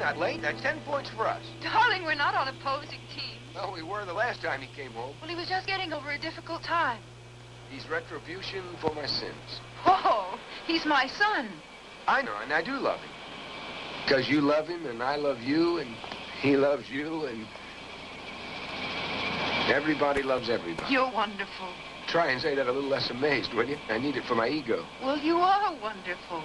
not late. That's 10 points for us. Darling, we're not on opposing teams. Well, we were the last time he came home. Well, he was just getting over a difficult time. He's retribution for my sins. Oh, he's my son. I know, and I do love him. Because you love him, and I love you, and he loves you, and everybody loves everybody. You're wonderful. Try and say that a little less amazed, will you? I need it for my ego. Well, you are wonderful.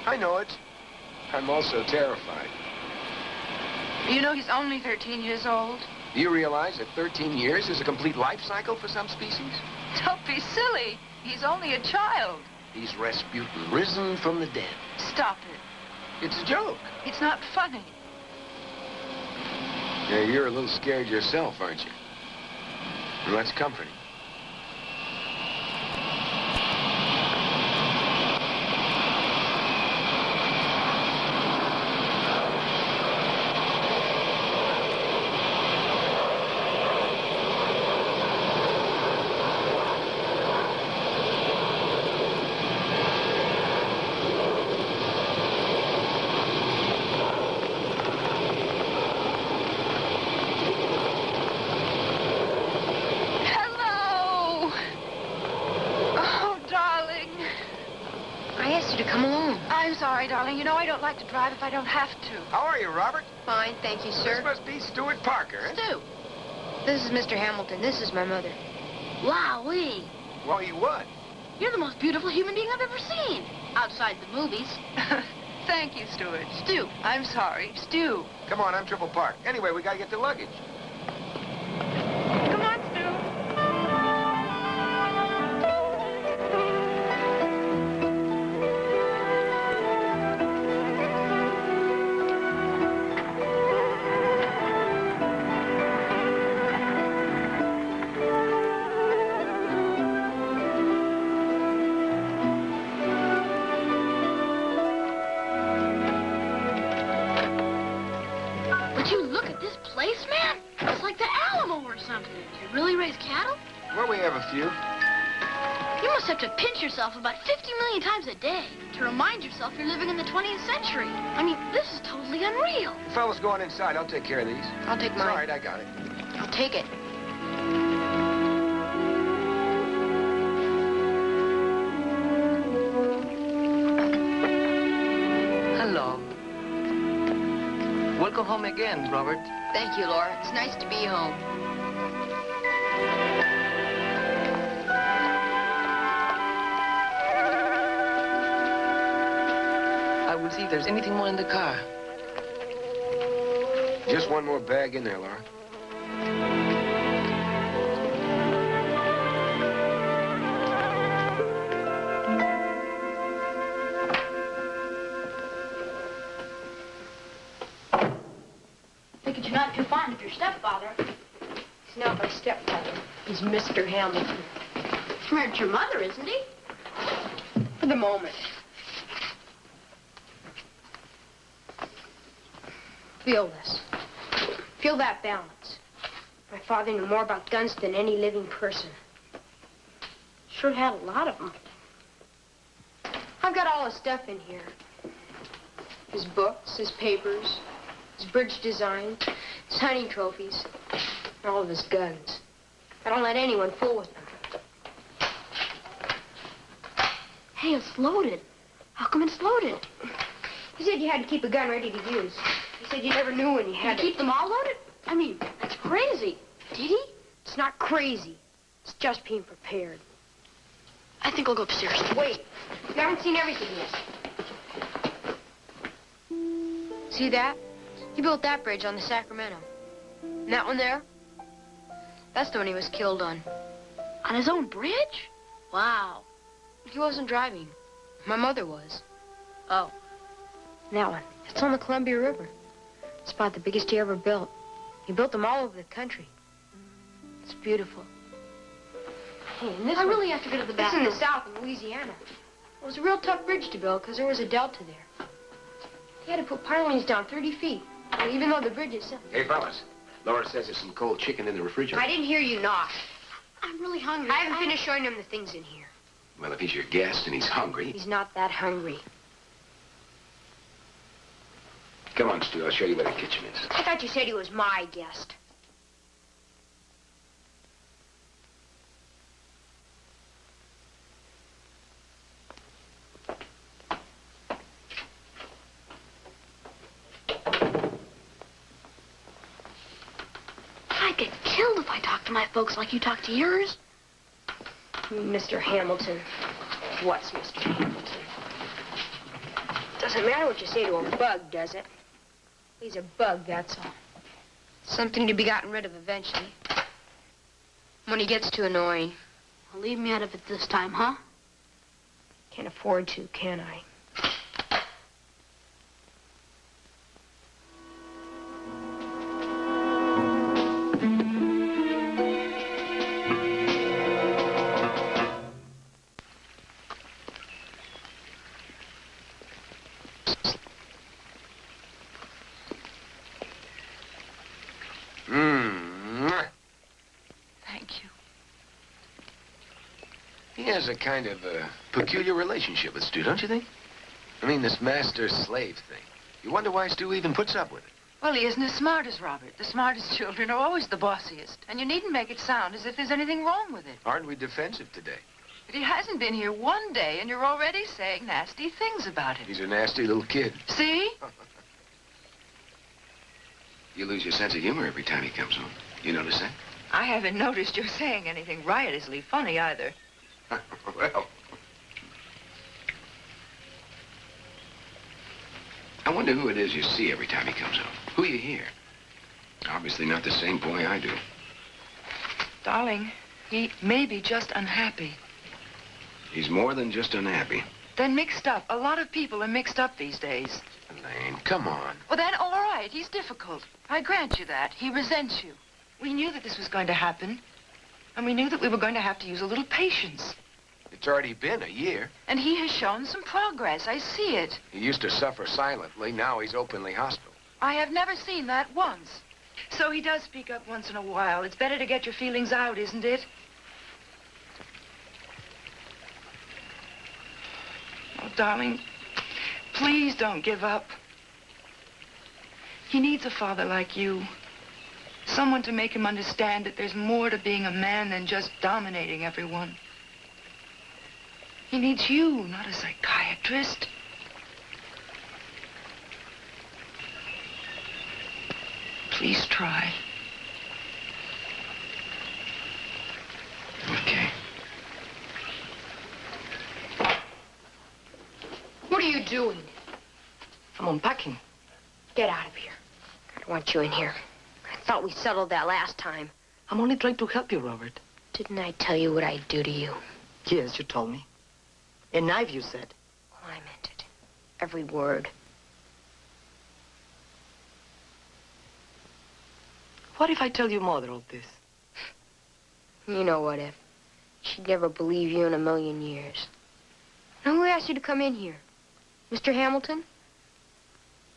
I know it. I'm also terrified. You know he's only 13 years old? Do you realize that 13 years is a complete life cycle for some species? Don't be silly. He's only a child. He's Rasputin, risen from the dead. Stop it. It's a joke. It's not funny. Yeah, you're a little scared yourself, aren't you? Well, that's comforting. Sorry, darling. You know I don't like to drive if I don't have to. How are you, Robert? Fine, thank you, sir. This must be Stuart Parker, eh? Stu. This is Mr. Hamilton. This is my mother. Wowee. Well, you what? You're the most beautiful human being I've ever seen. Outside the movies. Thank you, Stuart. Stu. I'm sorry. Stu. Come on, I'm Triple Park. Anyway, we gotta get the luggage. Come on, Stu. Well, we have a few. You must have to pinch yourself about 50 million times a day to remind yourself you're living in the 20th century. I mean, this is totally unreal. You fellas go on inside. I'll take care of these. I'll take mine. All right, I got it. I'll take it. Hello. Welcome home again, Robert. Thank you, Laura. It's nice to be home. I will see if there's anything more in the car. Just one more bag in there, Laura. Think that you're not too fond of your stepfather. He's not my stepfather. He's Mr. Hamilton. Married your mother, isn't he? For the moment. Feel this. Feel that balance. My father knew more about guns than any living person. Sure had a lot of them. I've got all his stuff in here. His books, his papers, his bridge designs, his hunting trophies, and all of his guns. I don't let anyone fool with them. Hey, it's loaded. How come it's loaded? He said you had to keep a gun ready to use. He said you never knew when you had Did he keep them all loaded? I mean, that's crazy. Did he? It's not crazy. It's just being prepared. I think I'll go upstairs. Wait. You haven't seen everything yet. See that? He built that bridge on the Sacramento. And that one there? That's the one he was killed on. On his own bridge? Wow. He wasn't driving. My mother was. Oh. And that one. It's on the Columbia River. It's about the biggest he ever built. He built them all over the country. It's beautiful. Hey, and this I one, really have to go to the this bathroom. in the south in Louisiana. It was a real tough bridge to build because there was a delta there. He had to put pilings down 30 feet, even though the bridge itself... Hey, fellas. Laura says there's some cold chicken in the refrigerator. I didn't hear you knock. I'm really hungry. I haven't finished showing him the things in here. Well, if he's your guest and he's hungry... He's not that hungry. Come on, Stu. I'll show you where the kitchen is. I thought you said he was my guest. I'd get killed if I talked to my folks like you talk to yours. Mr. Hamilton. What's Mr. Hamilton? Doesn't matter what you say to a bug, does it? He's a bug, that's all. Something to be gotten rid of eventually. When he gets too annoying. Well, leave me out of it this time, huh? Can't afford to, can I? Thank you. He has a kind of peculiar relationship with Stu, don't you think? I mean, this master-slave thing. You wonder why Stu even puts up with it. Well, he isn't as smart as Robert. The smartest children are always the bossiest. And you needn't make it sound as if there's anything wrong with it. Aren't we defensive today? But he hasn't been here one day, and you're already saying nasty things about him. He's a nasty little kid. See? You lose your sense of humor every time he comes home. You notice that? I haven't noticed you're saying anything riotously funny either. Well, I wonder who it is you see every time he comes home. Who you hear. Obviously not the same boy I do. Darling, he may be just unhappy. He's more than just unhappy. Then mixed up. A lot of people are mixed up these days. Elaine, come on. Well, then, all right. He's difficult. I grant you that. He resents you. We knew that this was going to happen. And we knew that we were going to have to use a little patience. It's already been a year. And he has shown some progress. I see it. He used to suffer silently. Now he's openly hostile. I have never seen that once. So he does speak up once in a while. It's better to get your feelings out, isn't it? Oh, darling, please don't give up. He needs a father like you. Someone to make him understand that there's more to being a man than just dominating everyone. He needs you, not a psychiatrist. Please try. Okay. What are you doing? I'm unpacking. Get out of here. I don't want you in here. I thought we settled that last time. I'm only trying to help you, Robert. Didn't I tell you what I'd do to you? Yes, you told me. A knife, you said. Oh, I meant it. Every word. What if I tell your mother all this? You know what if. She'd never believe you in a million years. Now, who asked you to come in here? Mr. Hamilton?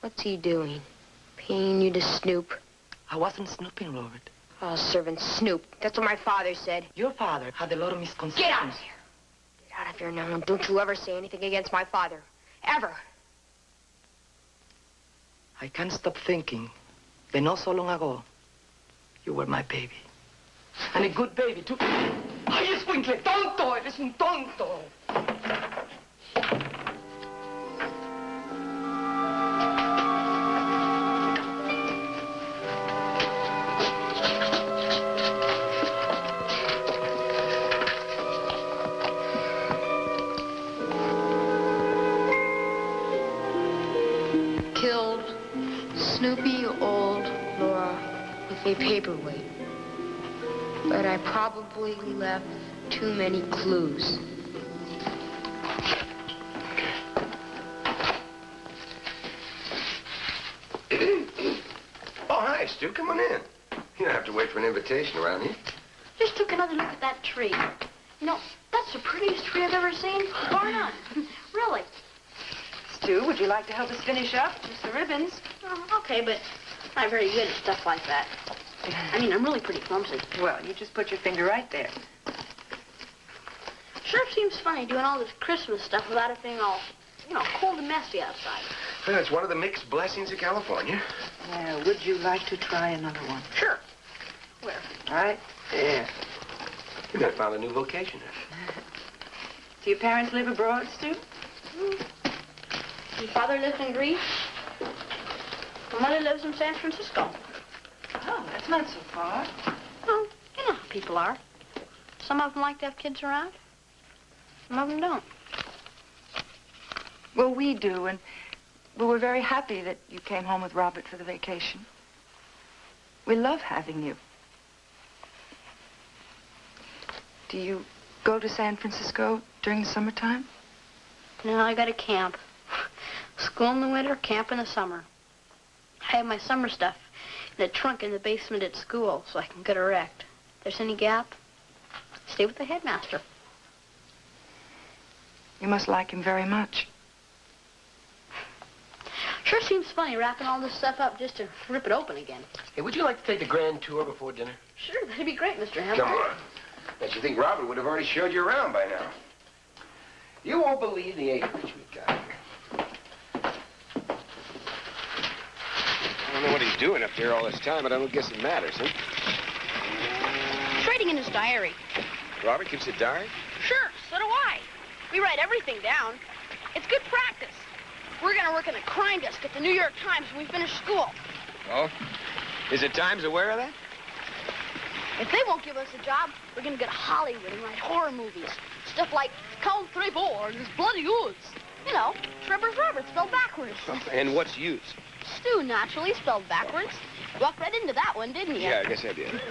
What's he doing? Paying you to snoop? I wasn't snooping, Robert. Oh, servant Snoop. That's what my father said. Your father had a lot of misconceptions. Get out of here. Get out of here now, and don't you ever say anything against my father. Ever. I can't stop thinking that not so long ago, you were my baby. And a good baby, too. ¡Ay, escuincle! ¡Tonto! ¡Eres un tonto! Killed Snoopy old Laura with a paperweight. But I probably left too many clues. Oh, hi, Stu. Come on in. You don't have to wait for an invitation around here. Just took another look at that tree. You know, that's the prettiest tree I've ever seen, bar none. Really. Stu, would you like to help us finish up? Just the ribbons. Oh, okay, but I'm not very good at stuff like that. I mean, I'm really pretty clumsy. Well, you just put your finger right there. Sure seems funny doing all this Christmas stuff without it being all, you know, cold and messy outside. Well, it's one of the mixed blessings of California. Now, would you like to try another one? Sure. Where? Right? Yeah. We got found a new vocation. Do your parents live abroad, Stu? Your father lives in Greece. My mother lives in San Francisco. Oh, that's not so far. Well, you know how people are. Some of them like to have kids around. Some of them don't. Well, we do, and we were very happy that you came home with Robert for the vacation. We love having you. Do you go to San Francisco during the summertime? No, I got to camp. School in the winter, camp in the summer. I have my summer stuff in a trunk in the basement at school so I can get erect. If there's any gap, stay with the headmaster. You must like him very much. Sure seems funny wrapping all this stuff up just to rip it open again. Hey, would you like to take the grand tour before dinner? Sure, that'd be great, Mr. Hampton. Come on. Bet you think Robert would have already showed you around by now. You won't believe the acreage we've got here. I don't know what he's doing up there all this time, but I don't guess it matters, huh? He's writing in his diary. Robert keeps a diary? Sure, so do I. We write everything down. It's good practice. We're gonna work in a crime desk at the New York Times when we finish school. Oh? Is the Times aware of that? If they won't give us a job, we're gonna go to Hollywood and write horror movies. Stuff like Count Trevor and his bloody ooze. You know, Trevor's Robert spelled backwards. And what's use? Stu, naturally, spelled backwards. Walked right into that one, didn't you? Yeah, I guess I did.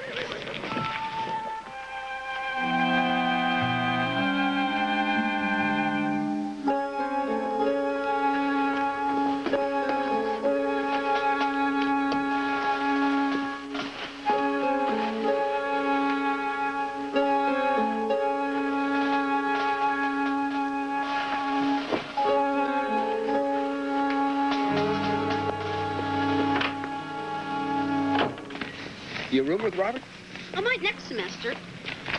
You room with Robert? I might next semester.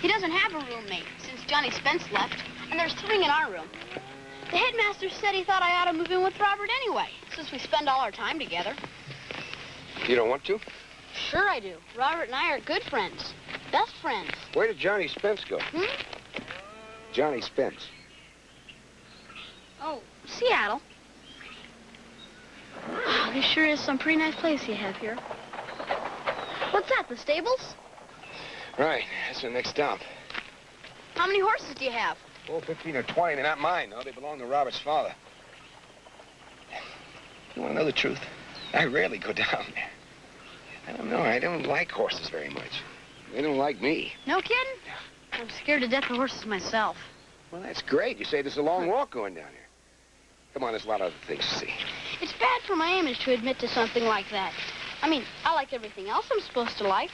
He doesn't have a roommate since Johnny Spence left, and there's 3 in our room. The headmaster said he thought I ought to move in with Robert anyway, since we spend all our time together. You don't want to? Sure I do. Robert and I are good friends. Best friends. Where did Johnny Spence go? Johnny Spence. Oh, Seattle. Oh, this sure is some pretty nice place you have here. What's that, the stables? Right, that's the next stop. How many horses do you have? Oh, 15 or 20. They're not mine, though. They belong to Robert's father. You want to know the truth? I rarely go down there. I don't know. I don't like horses very much. They don't like me. No kidding? I'm scared to death of horses myself. Well, that's great. You say there's a long walk going down here. Come on, there's a lot of other things to see. It's bad for my image to admit to something like that. I mean, I like everything else I'm supposed to like.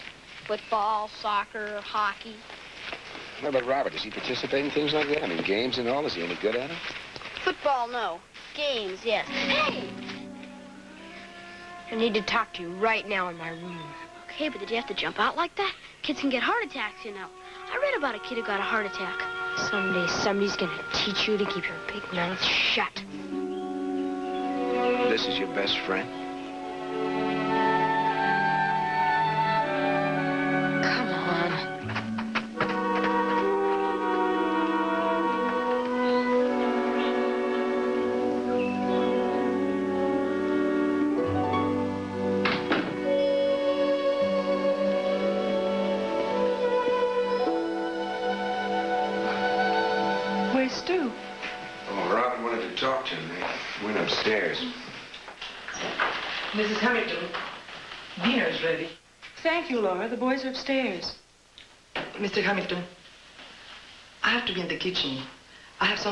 Football, soccer, hockey. What about Robert? Does he participate in things like that? I mean, games and all? Is he any good at it? Football, no. Games, yes. Hey! I need to talk to you right now in my room. Okay, but did you have to jump out like that? Kids can get heart attacks, you know. I read about a kid who got a heart attack. Someday somebody's gonna teach you to keep your big mouth shut. This is your best friend? Come on. Where's Stu? Oh, Robert wanted to talk to me. Went upstairs. Mrs. Hamilton, dinner's ready. Thank you, Laura. The boys are upstairs. Mr. Hamilton, I have to be in the kitchen. I have some